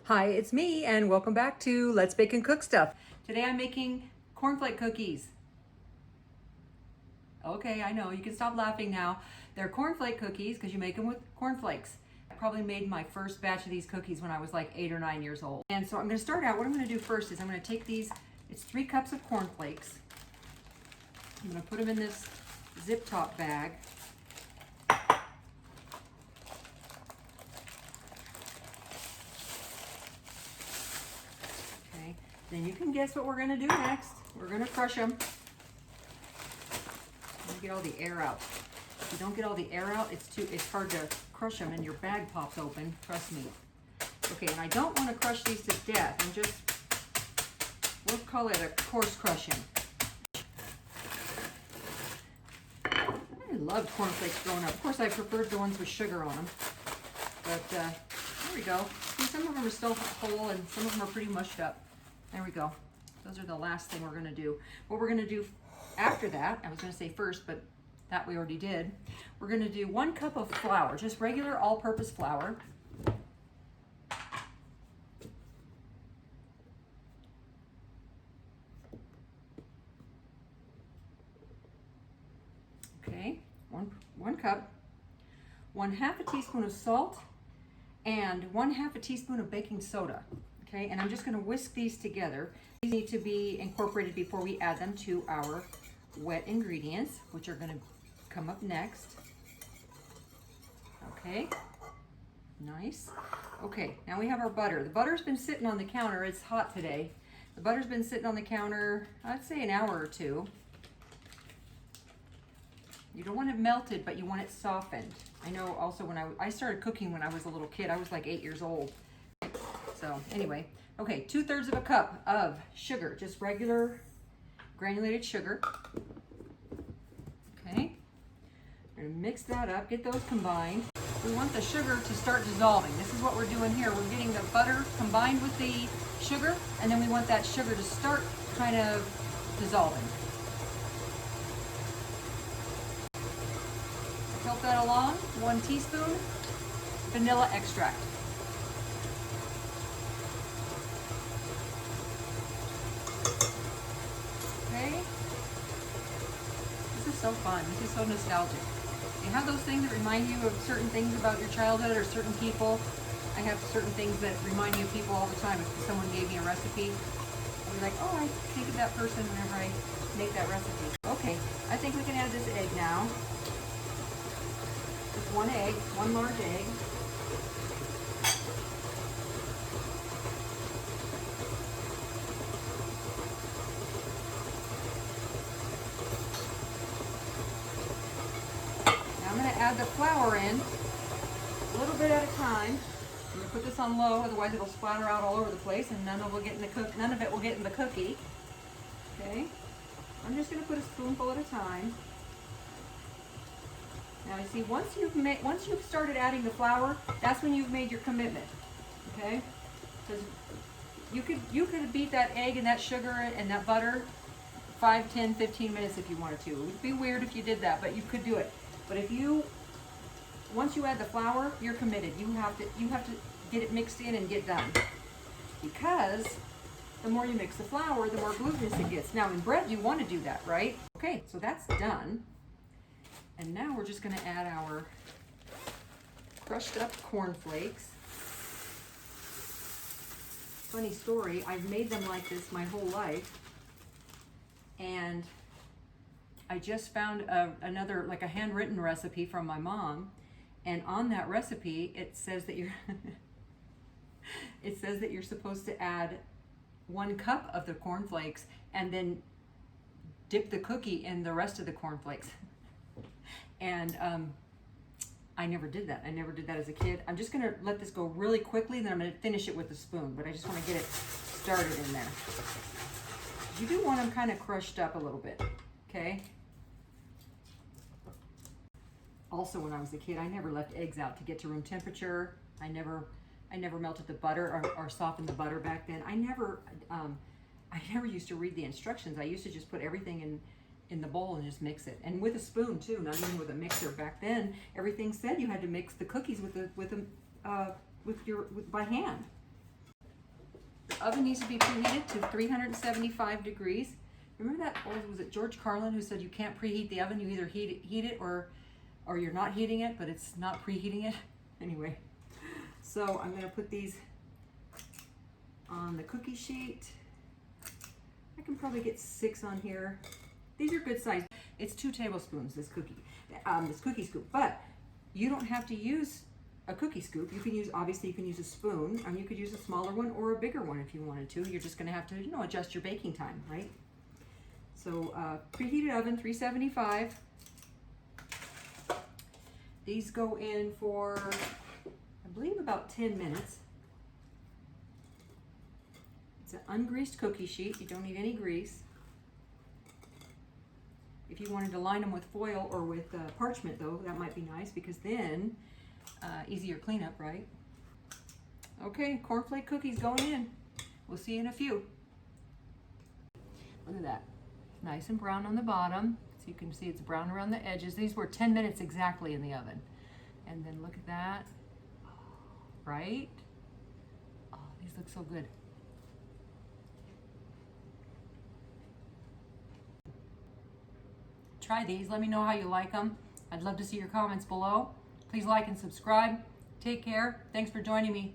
Hi, it's me and welcome back to Let's Bake and Cook Stuff. Today I'm making cornflake cookies. Okay, I know, you can stop laughing now. They're cornflake cookies because you make them with cornflakes. I probably made my first batch of these cookies when I was like 8 or 9 years old. And so I'm going to start out, what I'm going to do first is I'm going to take these, it's 3 cups of cornflakes. I'm going to put them in this zip top bag. Then you can guess what we're going to do next. We're going to crush them. Get all the air out. If you don't get all the air out, it's hard to crush them and your bag pops open. Trust me. Okay, and I don't want to crush these to death. We'll call it a coarse crushing. I loved cornflakes growing up. Of course, I preferred the ones with sugar on them. But there we go. See, some of them are still whole and some of them are pretty mushed up. There we go. Those are the last thing we're going to do. What we're going to do after that, I was going to say first, but that we already did. We're going to do 1 cup of flour, just regular all-purpose flour. Okay, one cup. 1/2 a teaspoon of salt and 1/2 a teaspoon of baking soda. Okay, and I'm just going to whisk these together. These need to be incorporated before we add them to our wet ingredients, which are going to come up next. Okay, nice. Okay, now we have our butter. The butter's been sitting on the counter. It's hot today. The butter's been sitting on the counter, I'd say an hour or 2. You don't want it melted, but you want it softened. I know also when I started cooking when I was a little kid. I was like 8 years old. So anyway, okay, 2/3 of a cup of sugar, just regular granulated sugar. Okay, we're gonna mix that up, get those combined. We want the sugar to start dissolving. This is what we're doing here. We're getting the butter combined with the sugar, and then we want that sugar to start kind of dissolving. To help that along, 1 teaspoon vanilla extract. This is so fun. This is so nostalgic. You have those things that remind you of certain things about your childhood or certain people. I have certain things that remind me of people all the time. If someone gave me a recipe, I'll be like, oh, I think of that person whenever I make that recipe. Okay, I think we can add this egg now. Just 1 egg, 1 large egg. I'm going to add the flour in a little bit at a time. I'm going to put this on low, otherwise it'll splatter out all over the place and none of it will get in the cookie. Okay, I'm just going to put a spoonful at a time. Now you see, once you've started adding the flour, that's when you've made your commitment. Okay, because you could beat that egg and that sugar and that butter 5, 10, 15 minutes if you wanted to. It would be weird if you did that, but you could do it. But once you add the flour, you're committed. You have to get it mixed in and get done. Because the more you mix the flour, the more glutinous it gets. Now in bread, you want to do that, right? Okay, so that's done. And now we're just going to add our crushed up cornflakes. Funny story, I've made them like this my whole life. And I just found another, like a handwritten recipe from my mom, and on that recipe it says that you're supposed to add 1 cup of the cornflakes and then dip the cookie in the rest of the cornflakes. And I never did that. I never did that as a kid. I'm just gonna let this go really quickly, then I'm gonna finish it with a spoon, but I just want to get it started in there. You do want them kind of crushed up a little bit, okay? Also, when I was a kid, I never left eggs out to get to room temperature. I never melted the butter or softened the butter back then. I never used to read the instructions. I used to just put everything in the bowl and just mix it, and with a spoon too, not even with a mixer. Back then, everything said you had to mix the cookies by hand. Oven needs to be preheated to 375 degrees. Remember that old, was it George Carlin who said you can't preheat the oven, you either heat it or you're not heating it, but it's not preheating it. Anyway, so I'm gonna put these on the cookie sheet. I can probably get 6 on here. These are good size. It's 2 tablespoons, this cookie scoop, but you don't have to use a cookie scoop. You can use, obviously you can use a spoon, and you could use a smaller one or a bigger one if you wanted to. You're just gonna have to, you know, adjust your baking time, right? So preheated oven, 375. These go in for, I believe, about 10 minutes. It's an ungreased cookie sheet. You don't need any grease. If you wanted to line them with foil or with parchment though, that might be nice because then easier cleanup, right? Okay, cornflake cookies going in. We'll see you in a few. Look at that. Nice and brown on the bottom. So you can see it's brown around the edges. These were 10 minutes exactly in the oven. And then look at that. Right? Oh, these look so good. Try these. Let me know how you like them. I'd love to see your comments below. Please like and subscribe. Take care. Thanks for joining me.